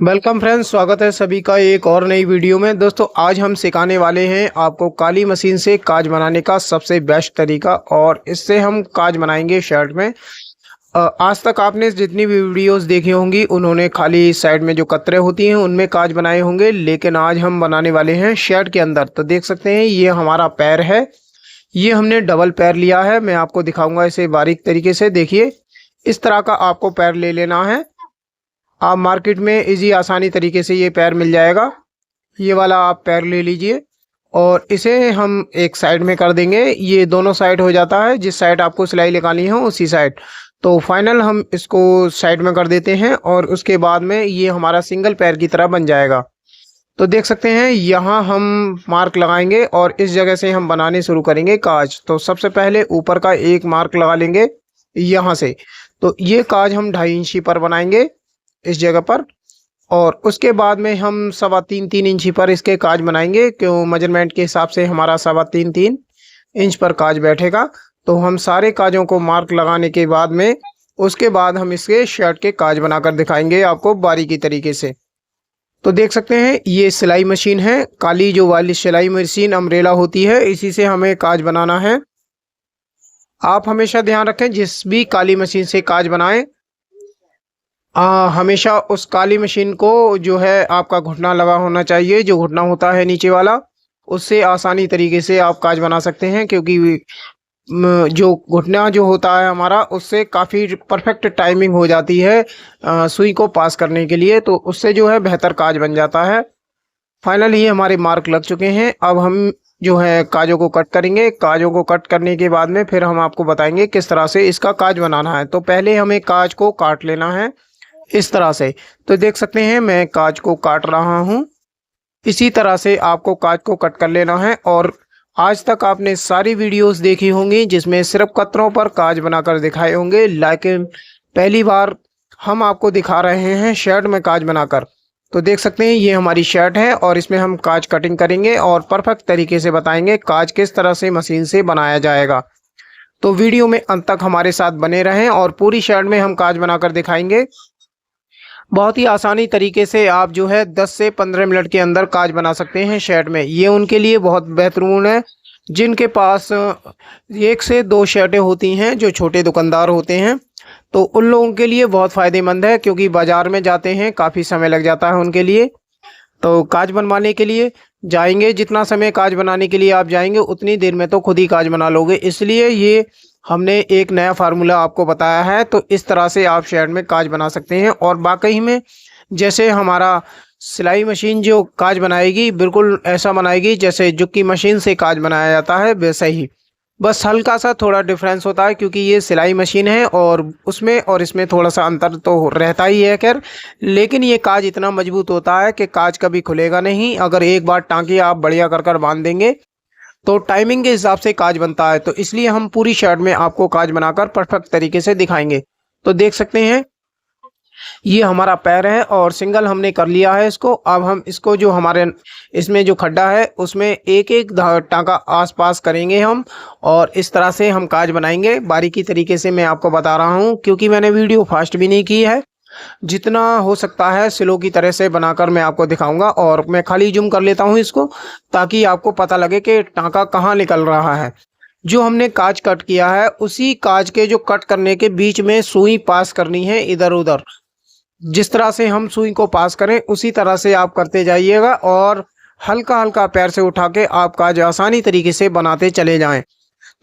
Welcome friends, स्वागत है सभी का एक और नई वीडियो में। दोस्तों आज हम सिखाने वाले हैं आपको काली मशीन से काज बनाने का सबसे बेस्ट तरीका, और इससे हम काज बनाएंगे शर्ट में। आज तक आपने जितनी भी वीडियोस देखी होंगी उन्होंने खाली साइड में जो कतरे होती हैं उनमें काज बनाए होंगे, लेकिन आज हम बनाने वाले हैं शर्ट के अंदर। तो देख सकते हैं ये हमारा पैर है, ये हमने डबल पैर लिया है। मैं आपको दिखाऊंगा इसे बारीक तरीके से। देखिए इस तरह का आपको पैर ले लेना है। आप मार्केट में इजी आसानी तरीके से ये पैर मिल जाएगा। ये वाला आप पैर ले लीजिए और इसे हम एक साइड में कर देंगे। ये दोनों साइड हो जाता है, जिस साइड आपको सिलाई लगानी हो उसी साइड। तो फाइनल हम इसको साइड में कर देते हैं और उसके बाद में ये हमारा सिंगल पैर की तरह बन जाएगा। तो देख सकते हैं यहाँ हम मार्क लगाएंगे और इस जगह से हम बनाने शुरू करेंगे काज। तो सबसे पहले ऊपर का एक मार्क लगा लेंगे यहाँ से। तो ये काज हम 2.5 इंची पर बनाएंगे इस जगह पर, और उसके बाद में हम 3.25 इंची पर इसके काज बनाएंगे। क्यों मेजरमेंट के हिसाब से हमारा 3.25 इंच पर काज बैठेगा। तो हम सारे काजों को मार्क लगाने के बाद में उसके बाद हम इसके शर्ट के काज बनाकर दिखाएंगे आपको बारीकी तरीके से। तो देख सकते हैं ये सिलाई मशीन है, काली जो वाली सिलाई मशीन अम्ब्रेला होती है, इसी से हमें काज बनाना है। आप हमेशा ध्यान रखें जिस भी काली मशीन से काज बनाएं, हमेशा उस काली मशीन को जो है आपका घुटना लगा होना चाहिए। जो घुटना होता है नीचे वाला, उससे आसानी तरीके से आप काज बना सकते हैं, क्योंकि जो घुटना जो होता है हमारा, उससे काफ़ी परफेक्ट टाइमिंग हो जाती है सुई को पास करने के लिए। तो उससे जो है बेहतर काज बन जाता है। फाइनली हमारे मार्क लग चुके हैं। अब हम जो है काजों को कट करेंगे। काजों को कट करने के बाद में फिर हम आपको बताएंगे किस तरह से इसका काज बनाना है। तो पहले हमें काज को काट लेना है इस तरह से। तो देख सकते हैं मैं काज को काट रहा हूं। इसी तरह से आपको काज को कट कर लेना है। और आज तक आपने सारी वीडियोस देखी होंगी जिसमें सिर्फ कतरों पर काज बनाकर दिखाए होंगे, लेकिन पहली बार हम आपको दिखा रहे हैं शर्ट में काज बनाकर। तो देख सकते हैं ये हमारी शर्ट है और इसमें हम काज कटिंग करेंगे और परफेक्ट तरीके से बताएंगे काज किस तरह से मशीन से बनाया जाएगा। तो वीडियो में अंत तक हमारे साथ बने रहें और पूरी शर्ट में हम काज बनाकर दिखाएंगे। बहुत ही आसानी तरीके से आप जो है 10 से 15 मिनट के अंदर काज बना सकते हैं शर्ट में। ये उनके लिए बहुत बेहतरीन है जिनके पास 1 से 2 शर्टें होती हैं, जो छोटे दुकानदार होते हैं। तो उन लोगों के लिए बहुत फ़ायदेमंद है, क्योंकि बाज़ार में जाते हैं काफ़ी समय लग जाता है उनके लिए। तो काज बनवाने के लिए जाएंगे, जितना समय काज बनाने के लिए आप जाएंगे उतनी देर में तो खुद ही काज बना लोगे। इसलिए ये हमने एक नया फार्मूला आपको बताया है। तो इस तरह से आप शर्ट में काज बना सकते हैं। और वाकई में जैसे हमारा सिलाई मशीन जो काज बनाएगी, बिल्कुल ऐसा बनाएगी जैसे जुक्की मशीन से काज बनाया जाता है, वैसा ही। बस हल्का सा थोड़ा डिफरेंस होता है, क्योंकि ये सिलाई मशीन है और उसमें और इसमें थोड़ा सा अंतर तो रहता ही है खैर। लेकिन ये काज इतना मजबूत होता है कि काज कभी खुलेगा नहीं। अगर एक बार टाँकी आप बढ़िया कर बांध देंगे तो टाइमिंग के हिसाब से काज बनता है। तो इसलिए हम पूरी शर्ट में आपको काज बनाकर परफेक्ट तरीके से दिखाएंगे। तो देख सकते हैं ये हमारा पैर है और सिंगल हमने कर लिया है इसको। अब हम इसको जो हमारे इसमें जो खड्डा है उसमें एक एक टाँका आसपास करेंगे हम, और इस तरह से हम काज बनाएंगे। बारीकी तरीके से मैं आपको बता रहा हूँ, क्योंकि मैंने वीडियो फास्ट भी नहीं की है। जितना हो सकता है स्लो की तरह से बनाकर मैं आपको दिखाऊंगा। और मैं खाली जूम कर लेता हूं इसको, ताकि आपको पता लगे कि टाँका कहाँ निकल रहा है। जो हमने काज कट किया है उसी काज के जो कट करने के बीच में सुई पास करनी है इधर उधर। जिस तरह से हम सुई को पास करें उसी तरह से आप करते जाइएगा, और हल्का हल्का पैर से उठा के आप काज आसानी तरीके से बनाते चले जाएं।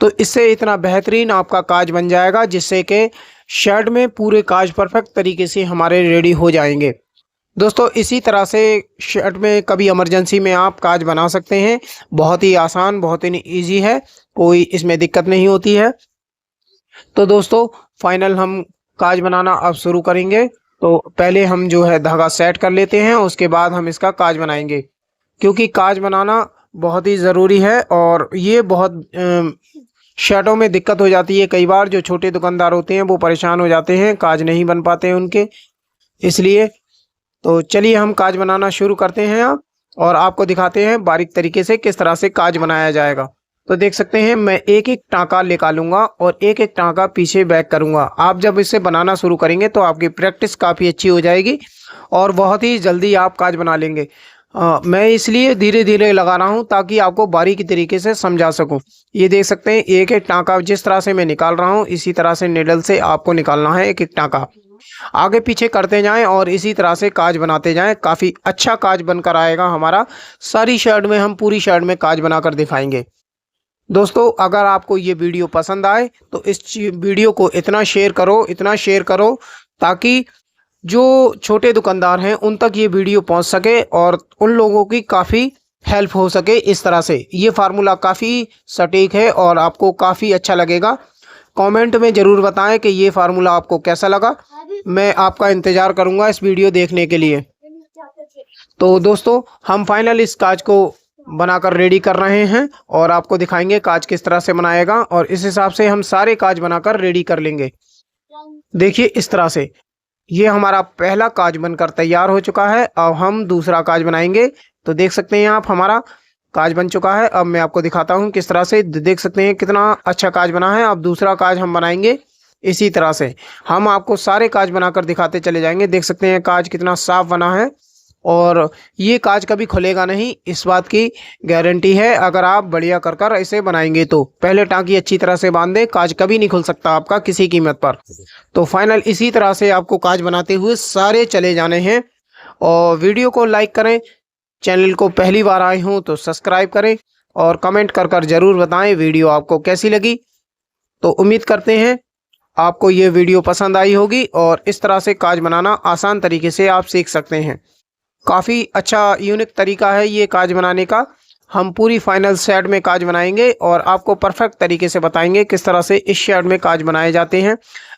तो इससे इतना बेहतरीन आपका काज बन जाएगा, जिससे कि शर्ट में पूरे काज परफेक्ट तरीके से हमारे रेडी हो जाएंगे। दोस्तों इसी तरह से शर्ट में कभी इमरजेंसी में आप काज बना सकते हैं। बहुत ही आसान, बहुत ही इजी है, कोई इसमें दिक्कत नहीं होती है। तो दोस्तों फाइनल हम काज बनाना अब शुरू करेंगे। तो पहले हम जो है धागा सेट कर लेते हैं, उसके बाद हम इसका काज बनाएंगे, क्योंकि काज बनाना बहुत ही ज़रूरी है। और ये बहुत शर्टों में दिक्कत हो जाती है कई बार। जो छोटे दुकानदार होते हैं वो परेशान हो जाते हैं, काज नहीं बन पाते हैं उनके, इसलिए। तो चलिए हम काज बनाना शुरू करते हैं अब, और आपको दिखाते हैं बारीक तरीके से किस तरह से काज बनाया जाएगा। तो देख सकते हैं मैं एक एक टाँका निकालूंगा और एक एक टाँका पीछे बैक करूंगा। आप जब इसे बनाना शुरू करेंगे तो आपकी प्रैक्टिस काफ़ी अच्छी हो जाएगी और बहुत ही जल्दी आप काज बना लेंगे। मैं इसलिए धीरे धीरे लगा रहा हूँ ताकि आपको बारीकी तरीके से समझा सकूं। ये देख सकते हैं एक एक टाँका जिस तरह से मैं निकाल रहा हूँ इसी तरह से निडल से आपको निकालना है एक एक टाँका। आगे पीछे करते जाएं और इसी तरह से काज बनाते जाएं। काफ़ी अच्छा काज बनकर आएगा हमारा। सारी शर्ट में हम पूरी शर्ट में काज बनाकर दिखाएंगे। दोस्तों अगर आपको ये वीडियो पसंद आए तो इस वीडियो को इतना शेयर करो ताकि जो छोटे दुकानदार हैं उन तक ये वीडियो पहुंच सके और उन लोगों की काफ़ी हेल्प हो सके। इस तरह से ये फार्मूला काफ़ी सटीक है और आपको काफ़ी अच्छा लगेगा। कमेंट में ज़रूर बताएं कि ये फार्मूला आपको कैसा लगा। मैं आपका इंतज़ार करूंगा इस वीडियो देखने के लिए। तो दोस्तों हम फाइनल इस काज को बनाकर रेडी कर रहे हैं और आपको दिखाएंगे काज किस तरह से बनाएगा और इस हिसाब से हम सारे काज बनाकर रेडी कर लेंगे। देखिए इस तरह से ये हमारा पहला काज बनकर तैयार हो चुका है। अब हम दूसरा काज बनाएंगे। तो देख सकते हैं आप हमारा काज बन चुका है। अब मैं आपको दिखाता हूँ किस तरह से। देख सकते हैं कितना अच्छा काज बना है। अब दूसरा काज हम बनाएंगे इसी तरह से। हम आपको सारे काज बनाकर दिखाते चले जाएंगे। देख सकते हैं काज कितना साफ बना है और ये काज कभी खुलेगा नहीं, इस बात की गारंटी है। अगर आप बढ़िया कर कर इसे बनाएंगे तो पहले टाँकी अच्छी तरह से बांध दें, काज कभी नहीं खुल सकता आपका किसी कीमत पर। तो फाइनल इसी तरह से आपको काज बनाते हुए सारे चले जाने हैं। और वीडियो को लाइक करें, चैनल को पहली बार आए हों तो सब्सक्राइब करें और कमेंट कर कर ज़रूर बताएं वीडियो आपको कैसी लगी। तो उम्मीद करते हैं आपको ये वीडियो पसंद आई होगी और इस तरह से काज बनाना आसान तरीके से आप सीख सकते हैं। काफ़ी अच्छा यूनिक तरीका है ये काज बनाने का। हम पूरी फाइनल सेट में काज बनाएंगे और आपको परफेक्ट तरीके से बताएंगे किस तरह से इस शेड में काज बनाए जाते हैं।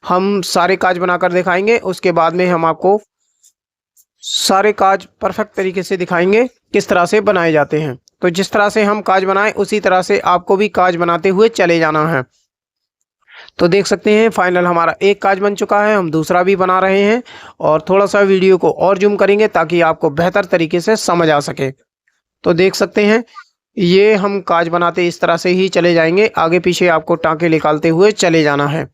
हम सारे काज बनाकर दिखाएंगे, उसके बाद में हम आपको सारे काज परफेक्ट तरीके से दिखाएंगे किस तरह से बनाए जाते हैं। तो जिस तरह से हम काज बनाएं उसी तरह से आपको भी काज बनाते हुए चले जाना है। तो देख सकते हैं फाइनल हमारा एक काज बन चुका है। हम दूसरा भी बना रहे हैं और थोड़ा सा वीडियो को और जूम करेंगे ताकि आपको बेहतर तरीके से समझ आ सके। तो देख सकते हैं ये हम काज बनाते इस तरह से ही चले जाएंगे। आगे पीछे आपको टाँके निकालते हुए चले जाना है।